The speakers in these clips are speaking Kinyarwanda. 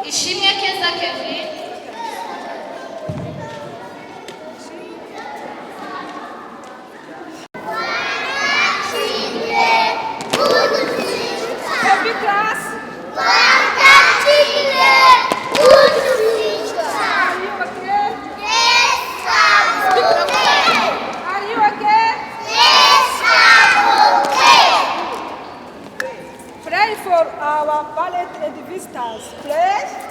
Ishimwe Keza Kevin. For our ballet and visitors, please.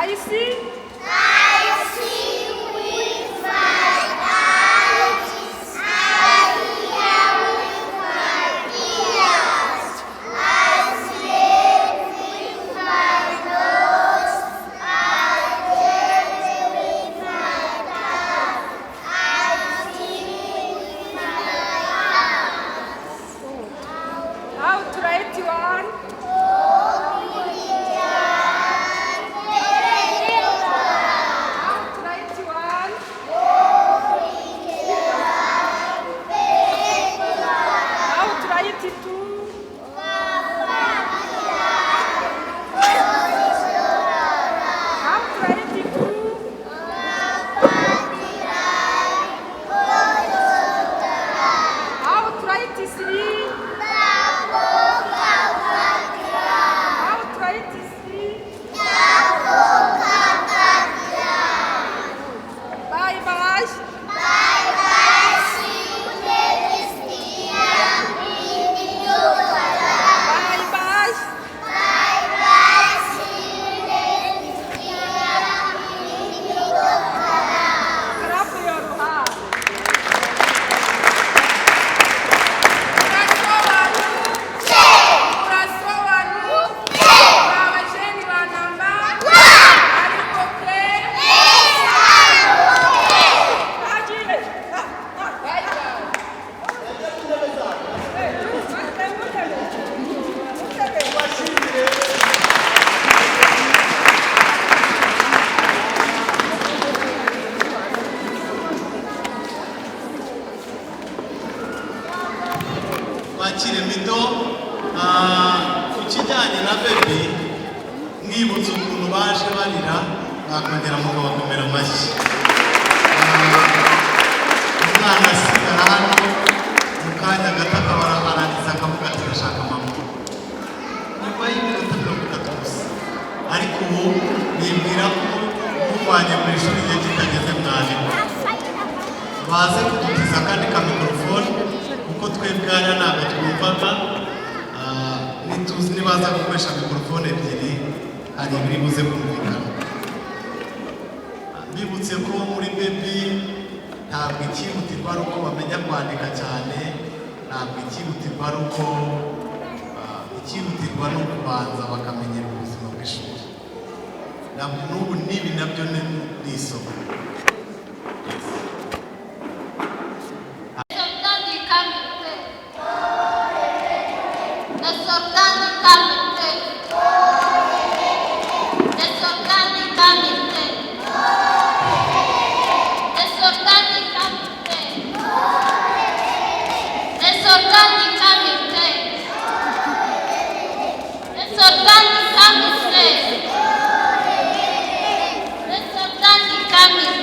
I see. I see with my eyes. I hear with my ears. I smell with my nose. I taste with my tongue. I see with my eyes. How to write one? How to write one? How to write two? How to write two? How to write three? How to write three? Bye bye. Bye-bye. See you next year. Bye bye. Bye-bye. See you next year. Clap your hands. Abajeni ba namba ariko pe agiye bye bakire mito ku kijyanye na bebe mwibutse ukuntu baje barira bakongera mukabakomera amashyi. Umwana asigara hano mu kanya gato akaba ararangiza akavuga ati ndashaka mama nyuma y'iminota 30 gusa, ariko ubu bibwira ko muvanye mu ishuri igihe kitageze mwarimu baze kudutiza akandi ka mikorofone kuko twebwe hano ntabwo twumvaga. Nituzi nibaza gukoresha mikorofone ebyiri hari ibiri buze kumvikana. Bibutse ko muri bebi ntabwo ikihutirwa ari uko bamenya kwandika cyane, ntabwo ikihutirwa ari uko ikihutirwa no kubanza bakamenyera ubuzima bw'ishuri. N'ubu n'ibi nabyo ni isomo. Coming.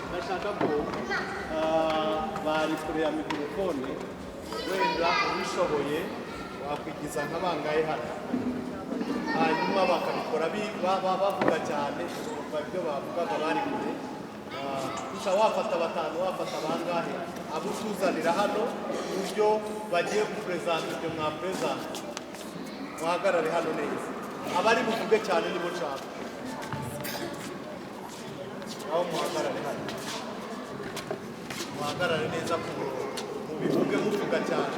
ndashaka ko bari kure ya mikorofone wenda ubishoboye wakwigiza nk'abangahe hano hanyuma bakabikora bavuga cyane ibyo bavugaga bari kure gusa wafata batanu wafata bangahe abo utuzanira hano uburyo bagiye guperezanta ibyo mwaperezanta muhagarare hano neza abari buvuge cyane nibo nshaka aho muhagarare hano muhagarare neza ku murongo mubivuge muvuga cyane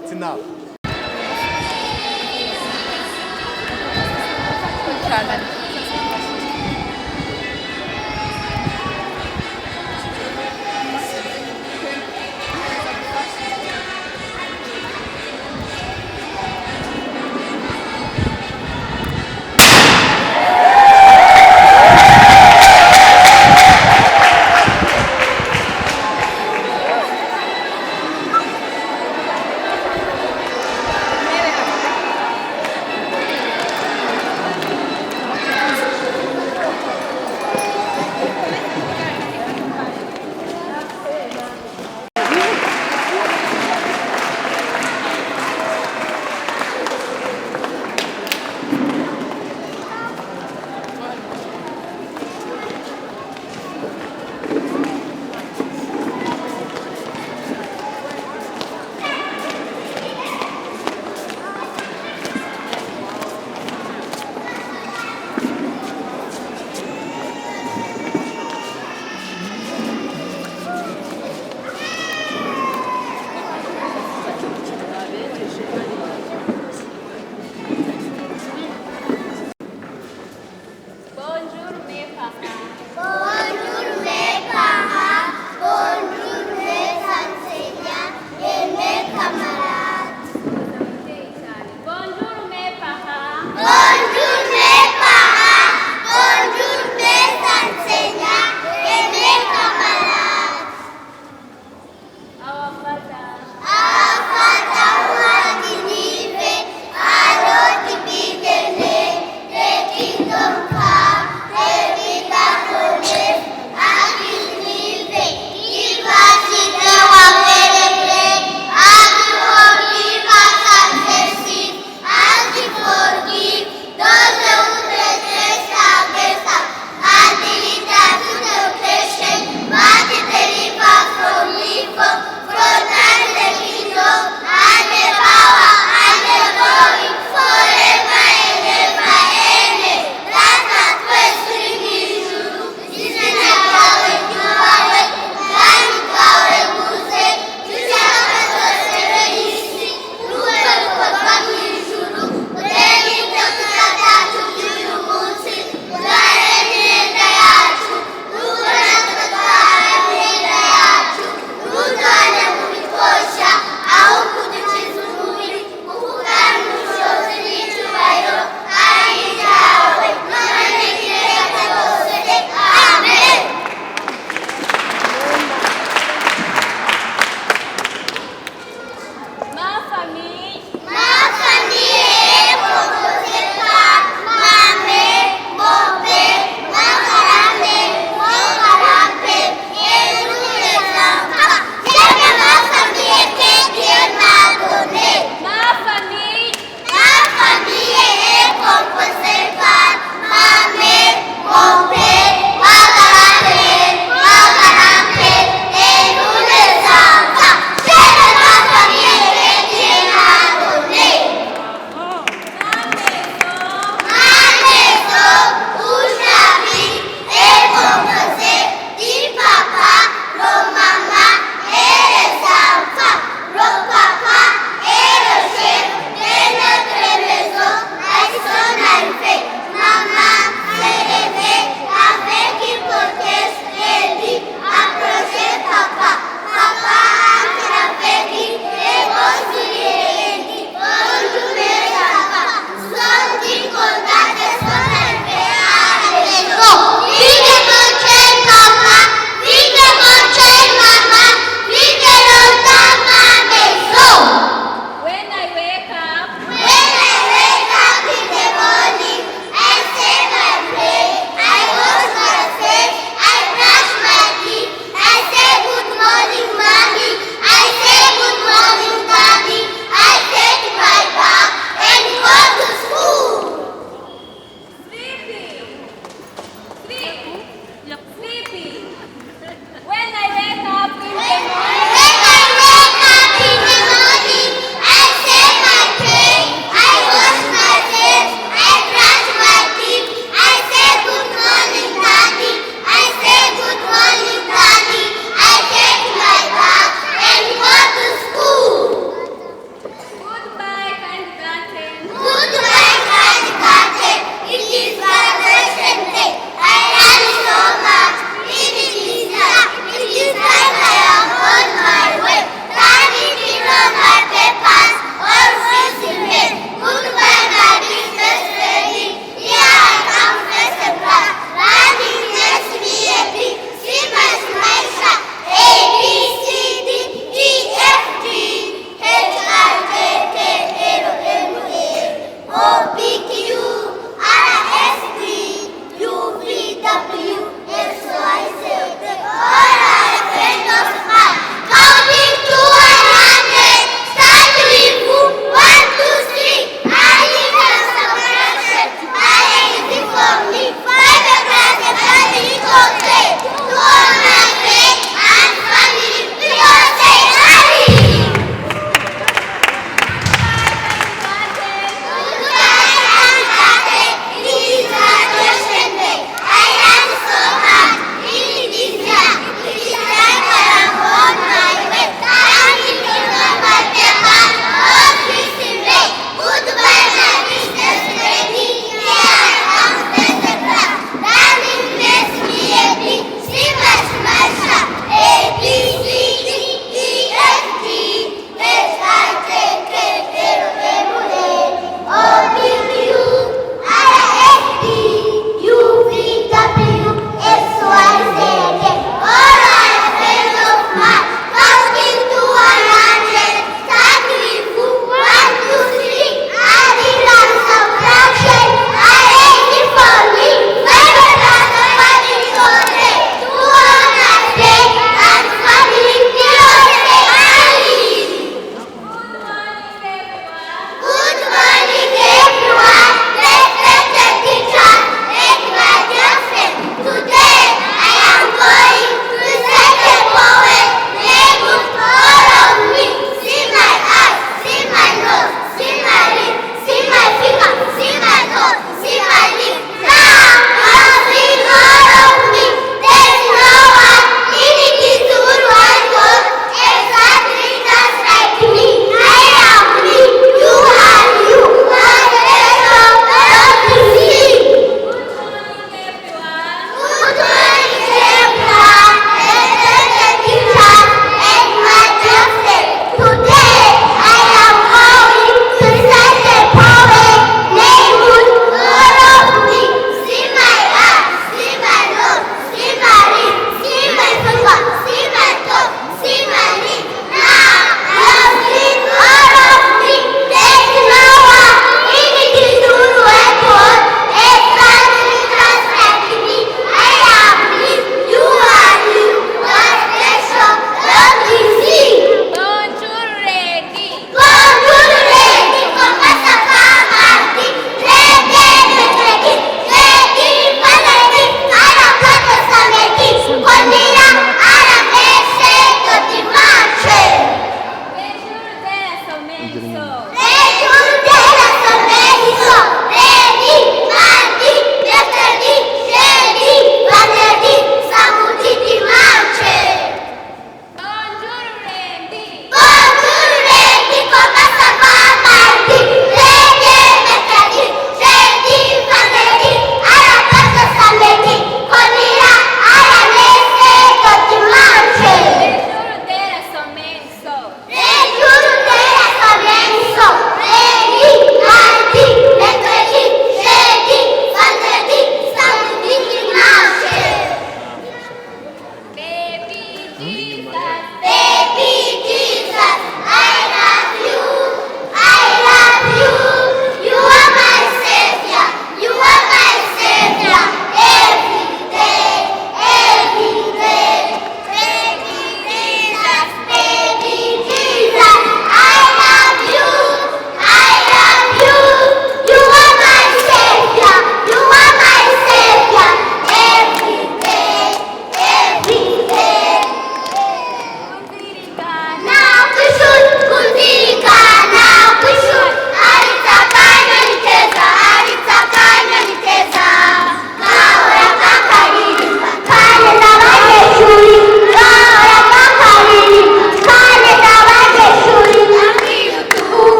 It's enough.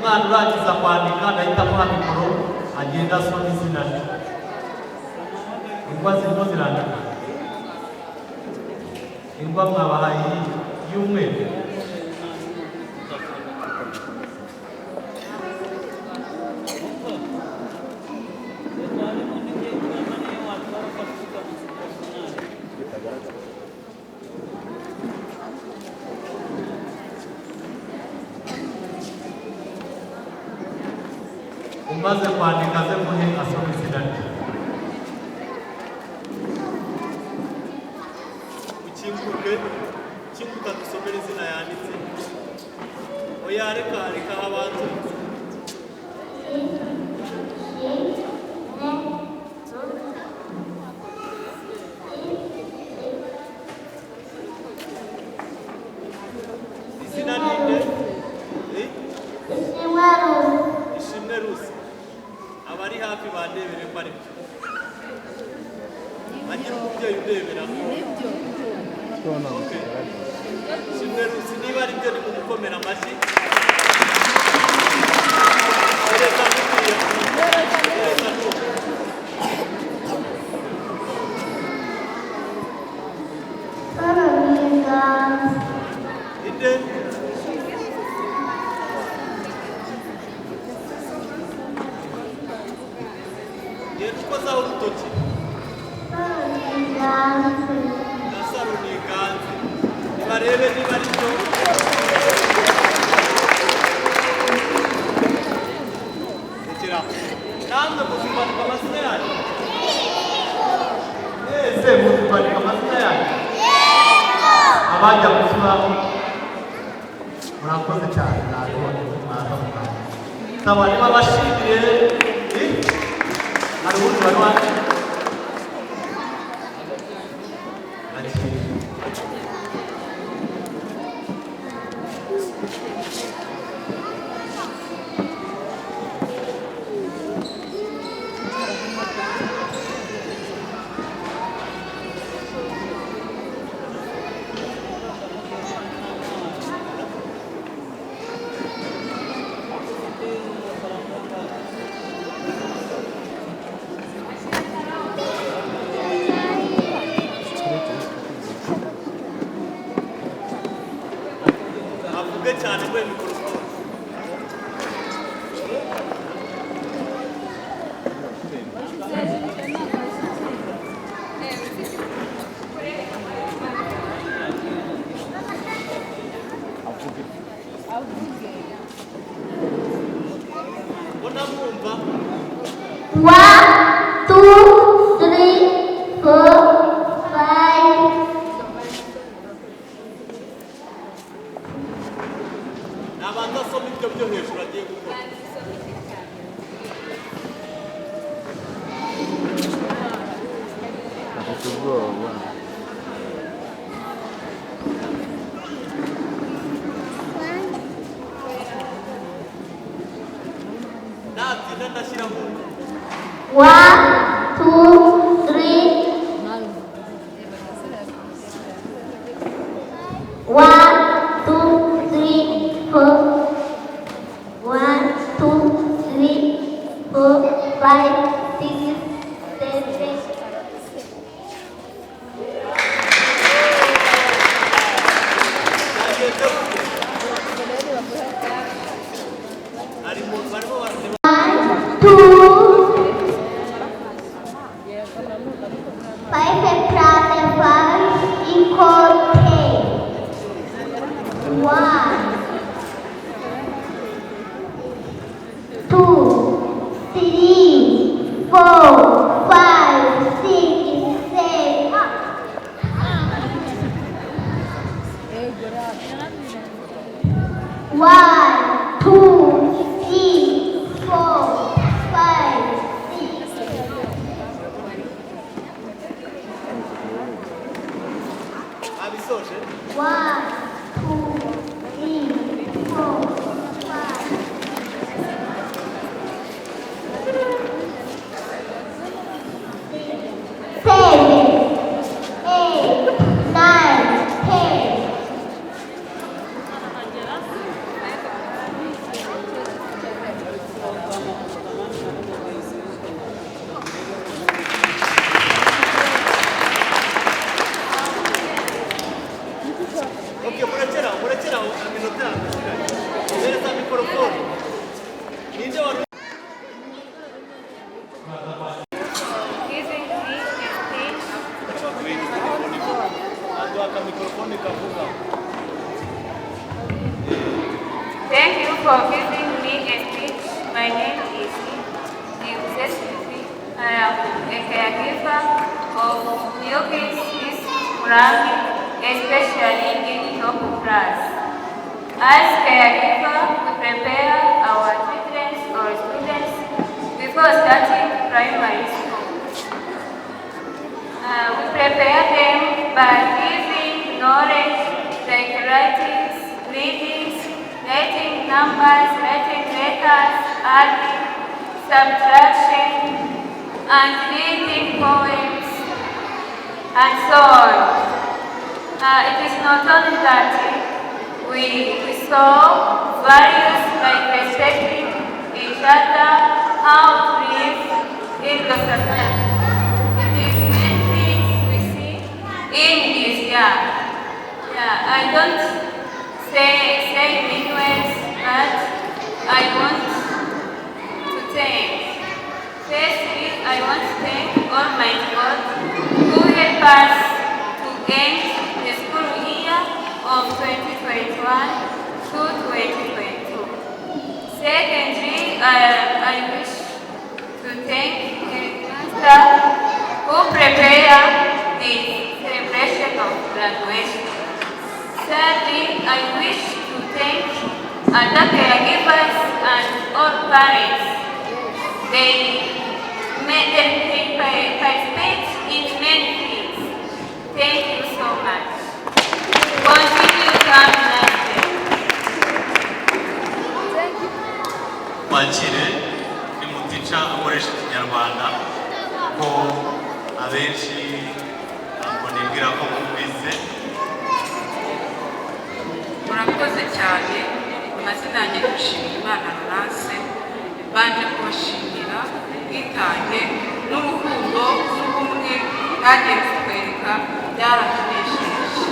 umwana urangiza kwandika ndahita amuha mikoro agenda asoma izina rye. Ingwa zirimo zirandika. Ingwa mwabahaye y'umweru. Umaze kwandika ze muhe asoma izina rye. Ukimbuke dusomere izina yanditse. Oya reka habanza. Izina ninde? Ishimwe Rusi. Abari hafi bandebere ko ari byo. Agira umubyeyi udebera ko. Ishimwe Rusi niba ari byo ni kumukomera amashyi. Reka ntuye. Reka ntuye. Inde? Kozaho urutoki. Gasaro ni iganze. Nibarebe niba ari byo. Rekera. Namwe muzibandika amazina yanyu. Ese muzibandika amazina yanyu. Abajya kuzibaho. Murakoze cyane nabibonye mwaza mukanya. Saba niba bashimire. Hari ubundi wari waje? cyane kwe mikorofone. Bona mwumva? 1, 2, 3, 4, 5. Nabanza asoma ibyo byo hejuru agiye gukora. Afite ubwoba. Nabyina ndashyiramo. 1, 2, 3. 1, 2, 3, 4. 1, 2, 3, 4, 5, 6, 7. Ari mu barimo barimo. 1, 2. for giving me a speech. My name is Nimibanire. I am a caregiver of new kids in Mumbamutima, especially in top class. As caregiver, we prepare our children or students before starting primary school. We prepare them by giving knowledge like writing, reading, writing numbers, writing letters, adding, subtraction, and reading poems, and so on. It is not only that we saw values like respecting each other, how to live in the society. It is many things we see in this year. I don't say many words, but I want to thank. Firstly, I want to thank Almighty God who helped us to end the school year of 2021 to 2022. Secondly, I wish to thank the master who prepared the celebration of graduation. Thirdly, I wish to thank other caregivers and all parents. They participate in many things. Thank you so much. Continue to have a nice day. Wakire imutica akoresha ikinyarwanda ko abenshi ntabwo nibwira ko mubize. murakoze cyane. Amazina yanjye gushimira Imana Laurence, banje kubashimira ubwitange n'urukundo n'ubumwe bwagiye kutwereka byaratunesheje.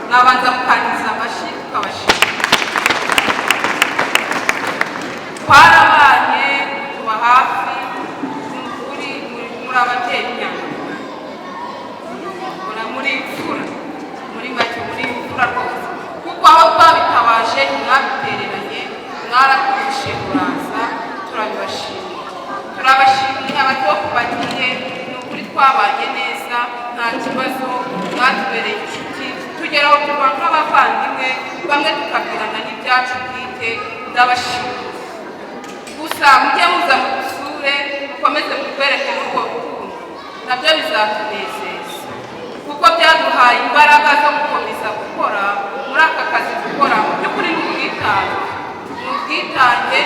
Mwabanza mukaniza amashyi tukabashimira. Twarabanye tuba hafi, muri ababyeyi nyamara muri imfura, muri make muri imfura rwose, kuko aho twabitabaje mwabitereranye, mwaratwishe muraza, turabibashimira. Turabashimiye abatopu bagiye, ni ukuri twabanye neza, nta kibazo, mwatubereye inshuti, tugeraho tuba nk'abavandimwe, bamwe tukabwirana n'ibyacu bwite. Ndabashimira. Gusa mujye muza mudusure, mukomeze mutwereke n'urwo rukundo, nabyo bizatunezeza, kuko byaduhaye imbaraga zo gukomeza gukora muri aka kazi dukora. Mu by'ukuri ni ubwitange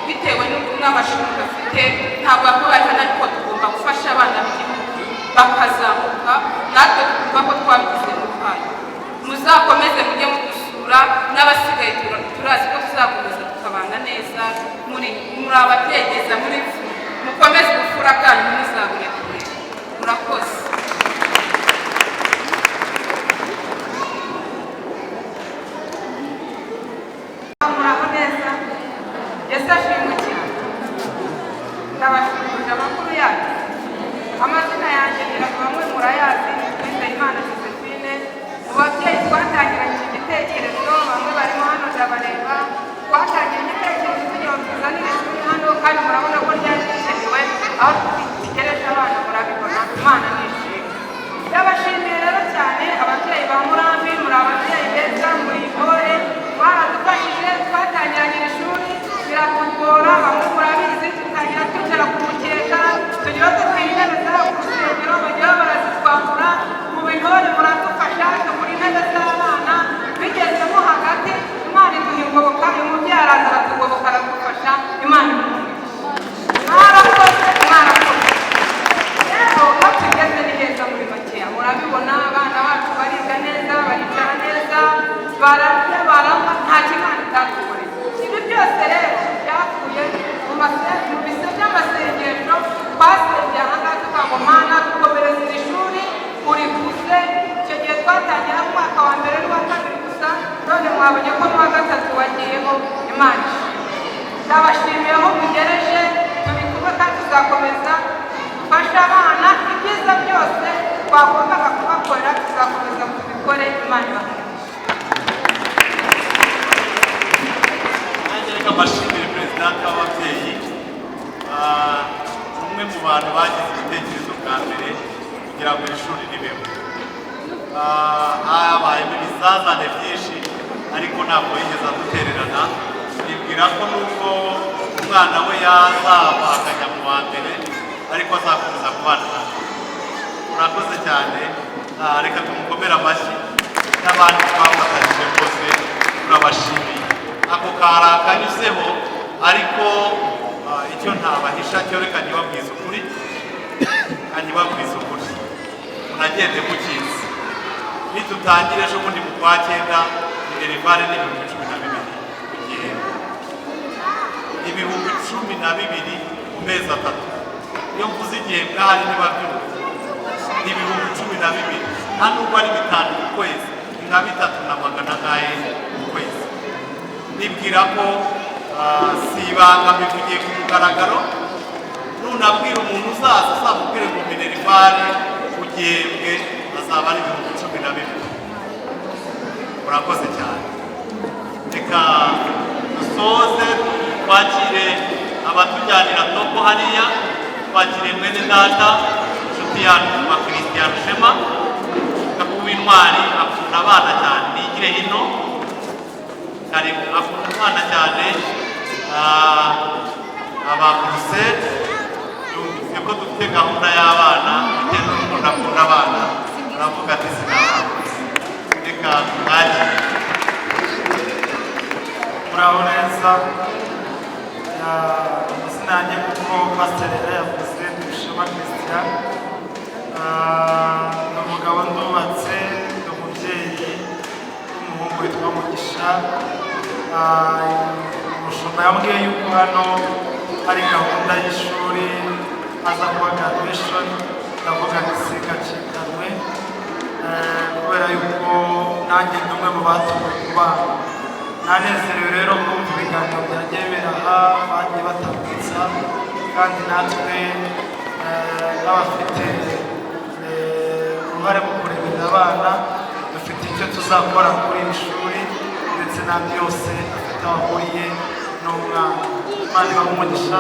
bitewe n'amashuri bafite, ntabwo akubahana, ariko tugomba gufasha abana b'igihugu bakazamuka, natwe tukumva ko twabigizemo uruhare. Muzakomeze mujye mudusura, n'abasigaye turazi ko tuzakomeza tukabana neza, muri ababyegeza muri mukomeze ubufura bwanyu, muzabure kure. Murakoze. Muraho neza. Yesu ashimwe cyane. Ndabashimira amakuru yacu. Amazina yanjye bamwe murayazi, Nimibanire Josephine. Mu babyeyi twatangiranye iki gitekerezo, bamwe barimo hano ndabareba, twatangiye igitekerezo kugira ngo tuzanire ishuri hano, kandi murabona ko ryari rikenewe, aho dutegereje abana murabibona. Imana nishimwe. Ndabashimiye rero cyane ababyeyi ba Murambi, muri ababyeyi beza, muri intore, baradufashije. Twatangiranye ishuri biratugora, bamwe murabizi, tutangira twicara ku mukeka, tugira ko twinezeza ku rusengero, bagira barazitwambura. Mu bintore muradufasha, tugura intebe z'abana, bigezemo hagati, Imana iduha ingoboka, umubyeyi araza aratugoboka, aradufasha. Imana imuha. Mwarakoze, mwarakoze. Rero aho tugeze ni heza muri makeya, murabibona abana bacu bariga neza, baricara neza, bararya, baranywa, nta kimana itatukoreye. Ibi byose rero byavuye mu bise by'amasengesho twasengeye aha ngaha, tuvuga ngo Mana dukomereze iri shuri urikuze. Icyo gihe twatangira mu mwaka wa mbere n'uwa kabiri gusa, none mwabonye ko n'uwa gatatu wagiyeho. Imana ishimwe. Ndabashimiye aho mugereje, tubikume kandi tuzakomeza dufashe abana. Ibyiza byose twagombaga kubakorera tuzakomeza kubikore. Imana ibahe. reka mbashimire perezidante w'ababyeyi, umwe mu bantu bagize igitekerezo bwa mbere kugira ngo iri shuri ribeho. Habayemo ibizazane byinshi ariko ntabwo yigeze adutererana. Nibwira ko nubwo umwana we yazava akajya mu wa mbere ariko azakomeza kubana natwe. Murakoze cyane, reka tumukomere amashyi n'abandi twafatanyije bose turabashimiye. Ako kari akanyuzeho ariko icyo ntabahisha cyo reka ntibabwize ukuri, munagende mukizi. Nitutangire ejo bundi mu kwa 9 Nimibanire n'ibihumbi 12 ku gihembwe, ibihumbi 12 mu mezi 3. Iyo mvuze igihembwe ahari ntibabyumva, ibihumbi 12 nta nubwo ari 5 ku kwezi, ni nka 3,800 ku kwezi. Nibwira ko si ibanga bivugiye ku mugaragaro. Nunabwira umuntu uzamubwire ngo Minerivare ku gihembwe azaba ari ibihumbi 12. Murakoze cyane. Reka dusoze twakire abatujyanira topo hariya, twakire mwene data inshuti yacu wa Christian Shema W'intwari, akunda abana cyane. Nigire hino karibu, akunda abana cyane. Abakurusete yumvise ko dufite gahunda y'abana bitewe n'urukundo akunda abana, aravuga ati sinabana. Reka mwakire. Muraho neza. Amazina yanjye kuko Pasiteri yavuze Dushema Christian. Ni umugabo ndubatse, ni umubyeyi w'umuhungu witwa Mugisha. Umushumba yambwiye yuko hano hari gahunda y'ishuri aza kuba graduation, ndavuga ngo sikacikanwe kubera yuko nanjye ndi umwe mu batuwe ku bana. Nanezerewe rero kumva ibiganiro byagiye biraha bagiye batambutsa, kandi natwe n'abafite uruhare mu kureberera abana dufite icyo tuzakora kuri iri shuri, ndetse na byose afite aho ahuriye n'umwana. Imana ibahe umugisha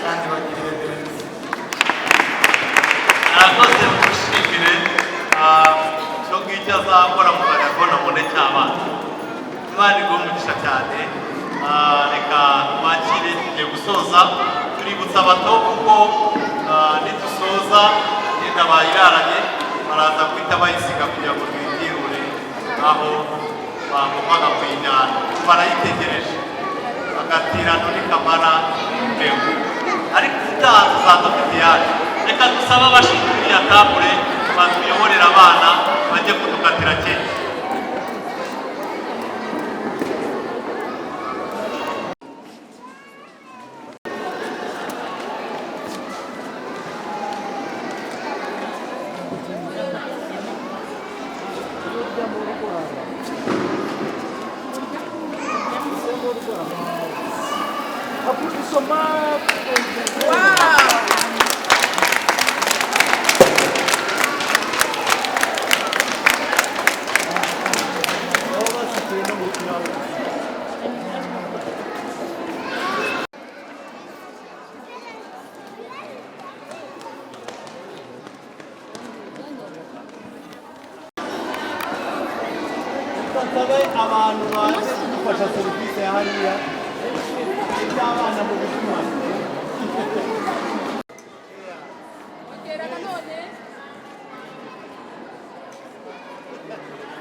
kandi bagirire neza. Murakoze, mushimire icyo ngicyo azakora mu kagakona mubone cy'abana. Imana iguhe umugisha cyane. Reka twakire, tugiye gusoza. Tuributsa abato kuko nidusoza yenda bayiraranye baraza guhita bayisiga kugira ngo twitirure aho bagombaga kuyijyana. Barayitegereje agatirano n'ikamara imbeho, ariko utaha tuzaza dufite yacu. Reka dusaba abashinzwe tabure batuyoborera abana bajye kudukatira keke. Abantu baje kudufasha serivisi ya hariya iby'abana mu buzima.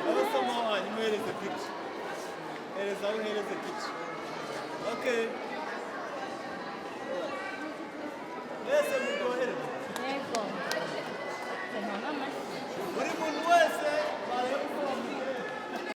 Abasoma wanyu muhereze pica. Hereza pica. Okay.